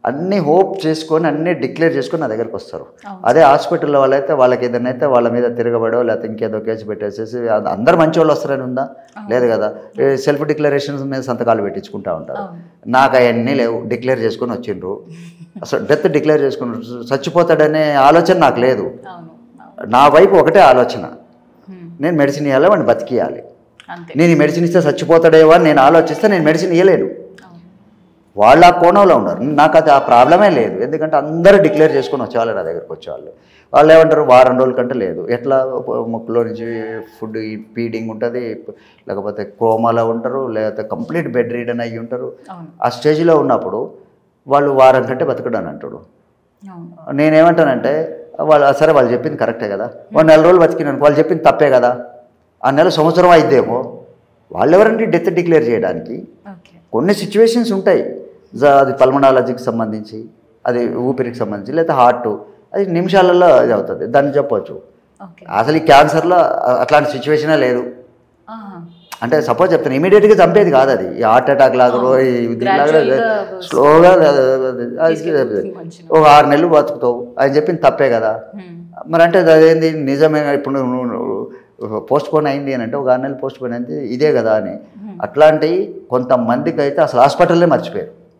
అన్నీ హోప్ చేసుకొని అన్నీ డిక్లేర్ చేసుకొని నా దగ్గరికి వస్తారు. అదే హాస్పిటల్లో వాళ్ళైతే వాళ్ళకి ఏదైనా అయితే వాళ్ళ మీద తిరగబడో లేకపోతే ఇంకేదో కేసు పెట్టేసేసి అందరు మంచి వాళ్ళు వస్తారని ఉందా? లేదు కదా. సెల్ఫ్ డిక్లరేషన్స్ మీద సంతకాలు పెట్టించుకుంటూ ఉంటారు. నాకు అవన్నీ లేవు. డిక్లేర్ చేసుకొని వచ్చిండ్రు. అసలు డెత్ డిక్లేర్ చేసుకుని చచ్చిపోతాడనే ఆలోచన నాకు లేదు. నా వైపు ఒకటే ఆలోచన, నేను మెడిసిన్ ఇవ్వాలి, వాడిని బతికియాలి. నేను ఈ మెడిసిన్ ఇస్తే చచ్చిపోతాడేవో అని నేను ఆలోచిస్తే నేను మెడిసిన్ ఇవ్వలేను. వాళ్ళు ఆ కోణంలో ఉన్నారు. నాకు అది ఆ ప్రాబ్లమే లేదు. ఎందుకంటే అందరూ డిక్లేర్ చేసుకొని వచ్చేవాళ్ళు నా దగ్గరికి వచ్చేవాళ్ళు. వాళ్ళు ఏమంటారు, వారం రోజుల కంటే లేదు, ఎట్లా ముక్కులో నుంచి ఫుడ్ ఫీడింగ్ ఉంటుంది, లేకపోతే కోమాలో ఉంటారు, లేకపోతే కంప్లీట్ బెడ్ రీడన్ అయ్యి ఉంటారు. ఆ స్టేజ్లో ఉన్నప్పుడు వాళ్ళు వారం కంటే బతకడని అంటాడు. నేనేమంటానంటే సరే వాళ్ళు చెప్పింది కరెక్టే కదా, వాళ్ళు 4 రోజులు బతికినాను, వాళ్ళు చెప్పింది తప్పే కదా, ఆ నెల సంవత్సరం అయిద్దేమో. వాళ్ళు ఎవరంటే డెత్ డిక్లేర్ చేయడానికి? కొన్ని సిచ్యువేషన్స్ ఉంటాయి, అది పల్మనాలజీకి సంబంధించి, అది ఊపిరికి సంబంధించి, లేదా హార్ట్, అది నిమిషాలలో ఇది అవుతుంది, దాన్ని చెప్పవచ్చు. అసలు ఈ క్యాన్సర్లో అట్లాంటి సిచ్యువేషనే లేదు. అంటే సపోజ్ చెప్తాను, ఇమీడియట్గా చంపేది కాదు అది. ఈ హార్ట్ అటాక్ లాగా దీనిలాగా స్లోగా ఒక 6 నెలలు బతుకుతావు. ఆయన చెప్పింది తప్పే కదా. మరి అంటే అదేంది నిజమే, ఇప్పుడు పోస్ట్ పోన్ అయింది అని అంటే ఒక 6 నెలలు పోస్ట్ పోన్ అయింది ఇదే కదా అని. అట్లాంటివి కొంతమందికి అయితే అసలు హాస్పిటల్లే మర్చిపోయారు.